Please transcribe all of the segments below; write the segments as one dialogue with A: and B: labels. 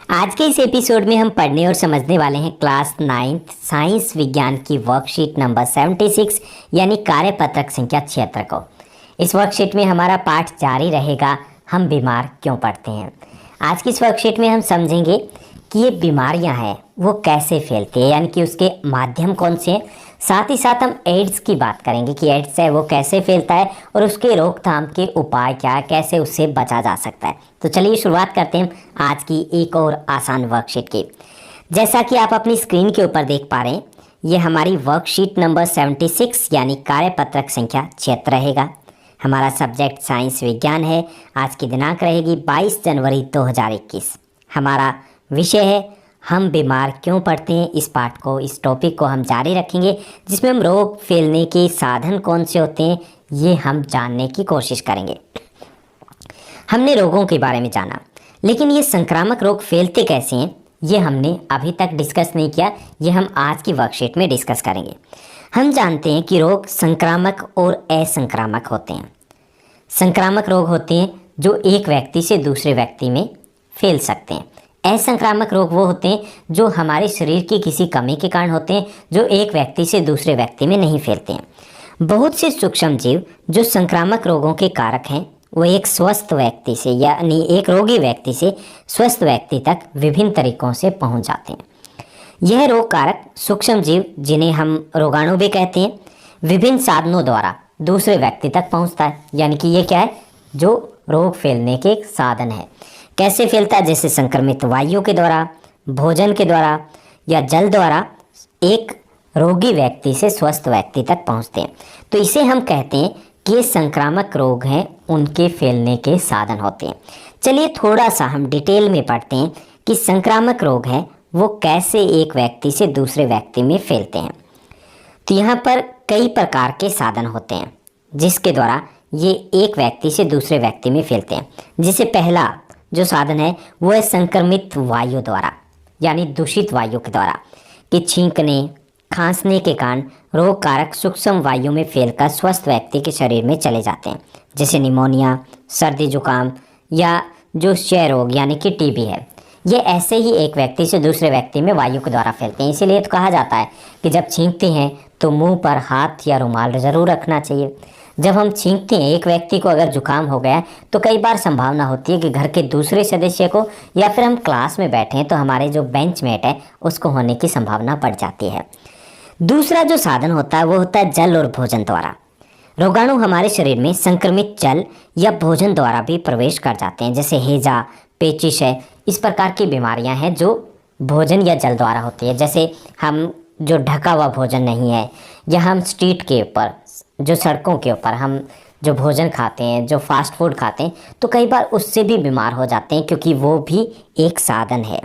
A: आज के इस एपिसोड में हम पढ़ने और समझने वाले हैं क्लास 9th साइंस विज्ञान की वर्कशीट नंबर 76 यानी कार्यपत्रक संख्या 76 को। इस वर्कशीट में हमारा पाठ जारी रहेगा, हम बीमार क्यों पड़ते हैं। आज की इस वर्कशीट में हम समझेंगे कि ये बीमारियां हैं वो कैसे फैलती है, यानी कि उसके माध्यम कौन से हैं। साथ ही साथ हम एड्स की बात करेंगे कि एड्स है वो कैसे फैलता है और उसके रोकथाम के उपाय क्या है, कैसे उससे बचा जा सकता है। तो चलिए शुरुआत करते हैं आज की एक और आसान वर्कशीट की। जैसा कि आप अपनी स्क्रीन के ऊपर देख पा रहे हैं, ये हमारी वर्कशीट नंबर 76 यानी कार्यपत्रक संख्या 76 रहेगा। हमारा सब्जेक्ट साइंस विज्ञान है। आज की दिनांक रहेगी 22 जनवरी 2021। हमारा विषय है हम बीमार क्यों पड़ते हैं। इस टॉपिक को हम जारी रखेंगे, जिसमें हम रोग फैलने के साधन कौन से होते हैं ये हम जानने की कोशिश करेंगे। हमने रोगों के बारे में जाना, लेकिन ये संक्रामक रोग फैलते कैसे हैं ये हमने अभी तक डिस्कस नहीं किया। ये हम आज की वर्कशीट में डिस्कस करेंगे। हम जानते हैं कि रोग संक्रामक और असंक्रामक होते हैं। संक्रामक रोग होते हैं जो एक व्यक्ति से दूसरे व्यक्ति में फैल सकते हैं। असंक्रामक रोग वो होते हैं जो हमारे शरीर की किसी कमी के कारण होते हैं, जो एक व्यक्ति से दूसरे व्यक्ति में नहीं फैलते हैं। बहुत से सूक्ष्म जीव जो संक्रामक रोगों के कारक हैं वो एक स्वस्थ व्यक्ति से यानी एक रोगी व्यक्ति से स्वस्थ व्यक्ति तक विभिन्न तरीकों से पहुंच जाते हैं। यह रोग कारक सूक्ष्म जीव, जिन्हें हम रोगाणु भी कहते हैं, विभिन्न साधनों द्वारा दूसरे व्यक्ति तक पहुंचता है। यानी कि ये क्या है, जो रोग फैलने के साधन है। कैसे फैलता है, जैसे संक्रमित वायु के द्वारा, भोजन के द्वारा या जल द्वारा एक रोगी व्यक्ति से स्वस्थ व्यक्ति तक पहुंचते हैं। तो इसे हम कहते हैं कि ये संक्रामक रोग हैं, उनके फैलने के साधन होते हैं। चलिए थोड़ा सा हम डिटेल में पढ़ते हैं कि संक्रामक रोग है वो कैसे एक व्यक्ति से दूसरे व्यक्ति में फैलते हैं। तो यहाँ पर कई प्रकार के साधन होते हैं जिसके द्वारा ये एक व्यक्ति से दूसरे व्यक्ति में फैलते हैं। जिसे पहला जो साधन है वो है संक्रमित वायु द्वारा, यानी दूषित वायु के द्वारा, कि छींकने खांसने के कारण रोग कारक सूक्ष्म वायु में फैलकर स्वस्थ व्यक्ति के शरीर में चले जाते हैं। जैसे निमोनिया, सर्दी जुकाम या जो क्षय रोग यानी कि टीबी है, ये ऐसे ही एक व्यक्ति से दूसरे व्यक्ति में वायु के द्वारा फैलते हैं। इसीलिए तो कहा जाता है कि जब छींकते हैं तो मुंह पर हाथ या रुमाल ज़रूर रखना चाहिए। जब हम छींकते हैं, एक व्यक्ति को अगर जुकाम हो गया तो कई बार संभावना होती है कि घर के दूसरे सदस्य को या फिर हम क्लास में बैठे हैं तो हमारे जो बेंचमेट है उसको होने की संभावना बढ़ जाती है। दूसरा जो साधन होता है वो होता है जल और भोजन द्वारा। रोगाणु हमारे शरीर में संक्रमित जल या भोजन द्वारा भी प्रवेश कर जाते हैं। जैसे हैजा, पेचिश है, इस प्रकार की बीमारियां हैं जो भोजन या जल द्वारा होती है। जैसे हम जो ढका हुआ भोजन नहीं है, या हम स्ट्रीट के ऊपर जो सड़कों के ऊपर हम जो भोजन खाते हैं, जो फास्ट फूड खाते हैं, तो कई बार उससे भी बीमार हो जाते हैं, क्योंकि वो भी एक साधन है।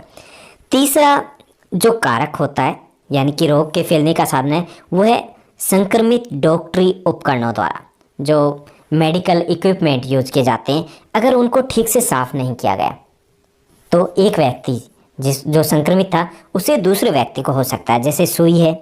A: तीसरा जो कारक होता है यानी कि रोग के फैलने का साधन है वो है संक्रमित डॉक्टरी उपकरणों द्वारा। जो मेडिकल इक्विपमेंट यूज किए जाते हैं, अगर उनको ठीक से साफ नहीं किया गया तो एक व्यक्ति जो संक्रमित था उसे दूसरे व्यक्ति को हो सकता है। जैसे सुई है,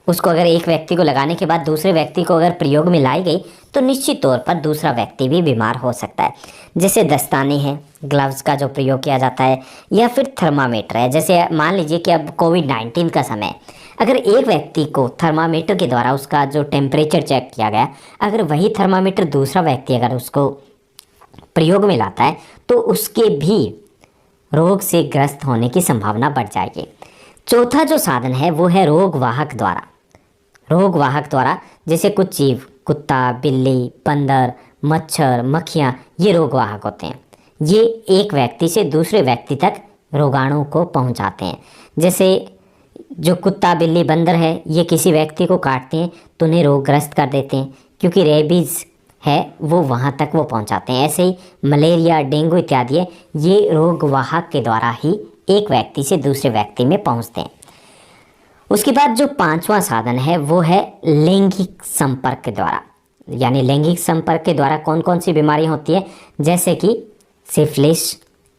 A: उसको अगर एक व्यक्ति को लगाने के बाद दूसरे व्यक्ति को अगर प्रयोग में लाई गई तो निश्चित तौर पर दूसरा व्यक्ति भी बीमार हो सकता है। जैसे दस्ताने हैं, ग्लव्स का जो प्रयोग किया जाता है, या फिर थर्मामीटर है। जैसे मान लीजिए कि अब कोविड-19 का समय, अगर एक व्यक्ति को थर्मामीटर के द्वारा उसका जो टेम्परेचर चेक किया गया, अगर वही थर्मामीटर दूसरा व्यक्ति अगर उसको प्रयोग में लाता है तो उसके भी रोग से ग्रस्त होने की संभावना बढ़ जाएगी। चौथा जो साधन है वो है रोगवाहक द्वारा। रोगवाहक द्वारा जैसे कुछ जीव, कुत्ता, बिल्ली, बंदर, मच्छर, मक्खियाँ, ये रोगवाहक होते हैं। ये एक व्यक्ति से दूसरे व्यक्ति तक रोगाणु को पहुंचाते हैं। जैसे जो कुत्ता, बिल्ली, बंदर है, ये किसी व्यक्ति को काटते हैं तो उन्हें रोगग्रस्त कर देते हैं, क्योंकि रेबीज़ है वो वहाँ तक वो पहुँचाते हैं। ऐसे ही मलेरिया, डेंगू इत्यादि है, ये रोगवाहक के द्वारा ही एक व्यक्ति से दूसरे व्यक्ति में पहुँचते हैं। उसके बाद जो पांचवा साधन है वो है लैंगिक संपर्क के द्वारा। यानी लैंगिक संपर्क के द्वारा कौन कौन सी बीमारियाँ होती है, जैसे कि सिफिलिस,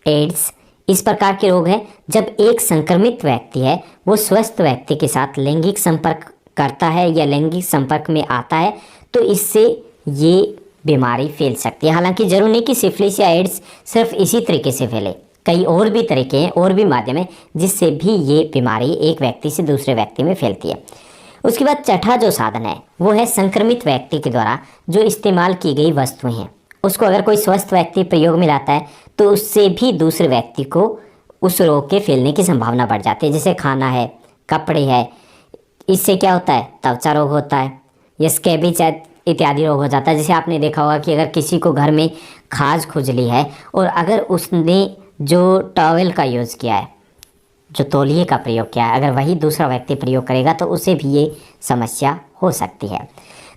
A: एड्स, इस प्रकार के रोग हैं। जब एक संक्रमित व्यक्ति है वो स्वस्थ व्यक्ति के साथ लैंगिक संपर्क करता है या लैंगिक संपर्क में आता है तो इससे ये बीमारी फैल सकती है। हालांकि जरूर नहीं कि सिफिलिस या एड्स सिर्फ इसी तरीके से फैले, कई और भी तरीके हैं और भी माध्यम है जिससे भी ये बीमारी एक व्यक्ति से दूसरे व्यक्ति में फैलती है। उसके बाद छठा जो साधन है वो है संक्रमित व्यक्ति के द्वारा जो इस्तेमाल की गई वस्तुएं हैं उसको अगर कोई स्वस्थ व्यक्ति प्रयोग में लाता है तो उससे भी दूसरे व्यक्ति को उस रोग के फैलने की संभावना बढ़ जाती है। जैसे खाना है, कपड़े है, इससे क्या होता है, त्वचा रोग होता है या स्कैबिज इत्यादि रोग हो जाता है। जैसे आपने देखा होगा कि अगर किसी को घर में खाज खुजली है और अगर उसने जो टॉवेल का यूज़ किया है, जो तौलिए का प्रयोग किया है, अगर वही दूसरा व्यक्ति प्रयोग करेगा तो उसे भी ये समस्या हो सकती है।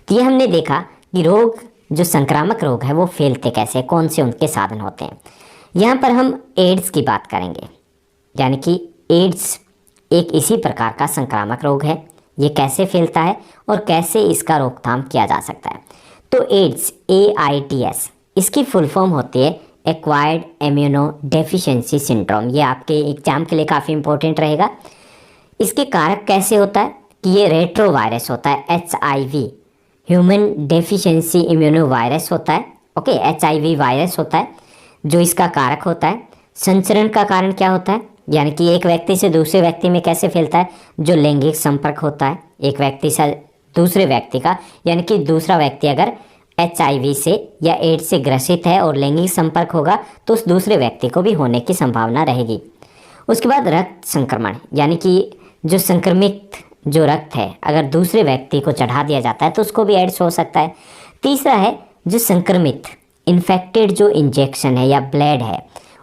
A: तो ये हमने देखा कि रोग जो संक्रामक रोग है वो फैलते कैसे, कौन से उनके साधन होते हैं। यहाँ पर हम एड्स की बात करेंगे, यानी कि एड्स एक इसी प्रकार का संक्रामक रोग है। ये कैसे फैलता है और कैसे इसका रोकथाम किया जा सकता है। तो एड्स AIDS इसकी फुल फॉर्म होती है एक्वायर्ड इम्यूनो डेफिशिएंसी सिंड्रोम। ये आपके एग्जाम के लिए काफ़ी इंपॉर्टेंट रहेगा। इसके कारक कैसे होता है कि ये रेट्रो वायरस होता है, HIV human deficiency immuno virus होता है। ओके, HIV वायरस होता है जो इसका कारक होता है। संचरण का कारण क्या होता है, यानी कि एक व्यक्ति से दूसरे व्यक्ति में कैसे फैलता है, जो लैंगिक संपर्क होता है एक व्यक्ति से दूसरे व्यक्ति का, यानी कि दूसरा व्यक्ति अगर HIV से या एड्स से ग्रसित है और लैंगिक संपर्क होगा तो उस दूसरे व्यक्ति को भी होने की संभावना रहेगी। उसके बाद रक्त संक्रमण, यानी कि जो संक्रमित जो रक्त है अगर दूसरे व्यक्ति को चढ़ा दिया जाता है तो उसको भी एड्स हो सकता है। तीसरा है जो संक्रमित इन्फेक्टेड जो इंजेक्शन है या ब्लेड है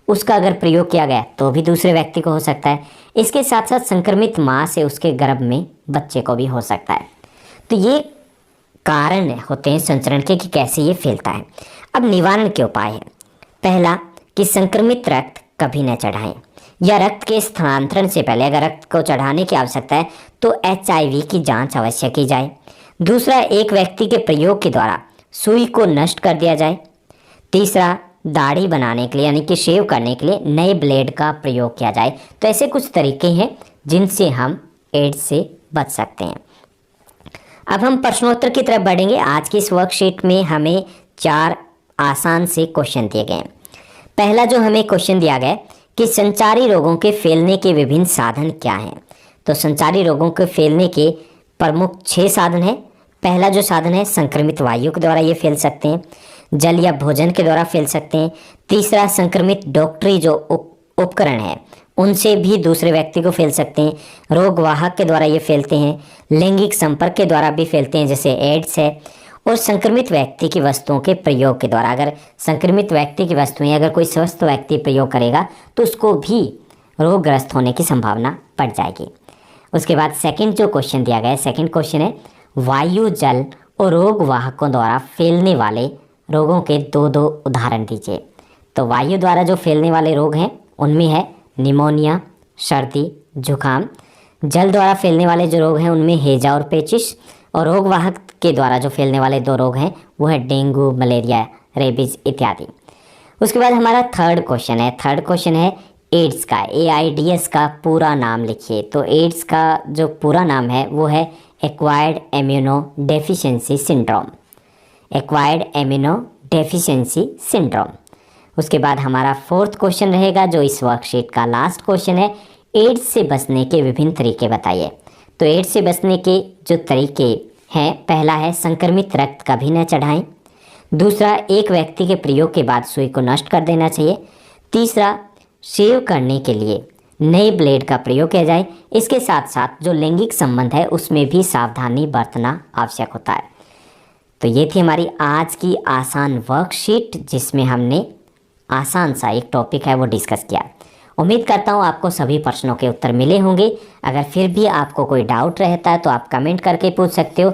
A: उसका अगर प्रयोग किया गया तो भी दूसरे व्यक्ति को हो सकता है। इसके साथ साथ संक्रमित माँ से उसके गर्भ में बच्चे को भी हो सकता है। तो ये कारण होते हैं संचरण के कि कैसे ये फैलता है। अब निवारण के उपाय है, पहला कि संक्रमित रक्त कभी न चढ़ाएं या रक्त के स्थानांतरण से पहले अगर रक्त को चढ़ाने की आवश्यकता है तो HIV की जांच अवश्य की जाए। दूसरा, एक व्यक्ति के प्रयोग के द्वारा सुई को नष्ट कर दिया जाए। तीसरा, दाढ़ी बनाने के लिए यानी कि शेव करने के लिए नए ब्लेड का प्रयोग किया जाए। तो ऐसे कुछ तरीके हैं जिनसे हम एड्स से बच सकते हैं। अब हम प्रश्नोत्तर की तरफ बढ़ेंगे। आज की इस वर्कशीट में हमें 4 आसान से क्वेश्चन दिए गए हैं। पहला जो हमें क्वेश्चन दिया गया है कि संचारी रोगों के फैलने के विभिन्न साधन क्या हैं। तो संचारी रोगों के फैलने के प्रमुख 6 साधन हैं। पहला जो साधन है संक्रमित वायु के द्वारा ये फैल सकते हैं, जल या भोजन के द्वारा फैल सकते हैं। तीसरा, संक्रमित डॉक्टरी जो उपकरण है उनसे भी दूसरे व्यक्ति को फैल सकते हैं। रोगवाहक के द्वारा ये फैलते हैं। लैंगिक संपर्क के द्वारा भी फैलते हैं जैसे एड्स है। और संक्रमित व्यक्ति की वस्तुओं के प्रयोग के द्वारा, अगर संक्रमित व्यक्ति की वस्तुएं अगर कोई स्वस्थ व्यक्ति प्रयोग करेगा तो उसको भी रोगग्रस्त होने की संभावना बढ़ जाएगी। उसके बाद सेकंड जो क्वेश्चन दिया गया है, सेकंड क्वेश्चन है वायु, जल और रोगवाहकों द्वारा फैलने वाले रोगों के 2 उदाहरण दीजिए। तो वायु द्वारा जो फैलने वाले रोग हैं उनमें है निमोनिया, सर्दी, जुकाम। जल द्वारा फैलने वाले जो रोग हैं उनमें हैजा और पेचिश। और रोगवाहक के द्वारा जो फैलने वाले 2 रोग हैं वो है डेंगू, मलेरिया, रेबीज इत्यादि। उसके बाद हमारा थर्ड क्वेश्चन है, थर्ड क्वेश्चन है एड्स का, AIDS का पूरा नाम लिखिए। तो एड्स का जो पूरा नाम है वो है acquired immuno deficiency syndrome, acquired immuno deficiency syndrome. उसके बाद हमारा फोर्थ क्वेश्चन रहेगा जो इस वर्कशीट का लास्ट क्वेश्चन है, एड्स से बचने के विभिन्न तरीके बताइए। तो एड्स से बचने के जो तरीके हैं, पहला है संक्रमित रक्त कभी न चढ़ाएं। दूसरा, एक व्यक्ति के प्रयोग के बाद सुई को नष्ट कर देना चाहिए। तीसरा, शेव करने के लिए नए ब्लेड का प्रयोग किया जाए। इसके साथ साथ जो लैंगिक संबंध है उसमें भी सावधानी बरतना आवश्यक होता है। तो ये थी हमारी आज की आसान वर्कशीट जिसमें हमने आसान सा एक टॉपिक है वो डिस्कस किया। उम्मीद करता हूँ आपको सभी प्रश्नों के उत्तर मिले होंगे। अगर फिर भी आपको कोई डाउट रहता है तो आप कमेंट करके पूछ सकते हो।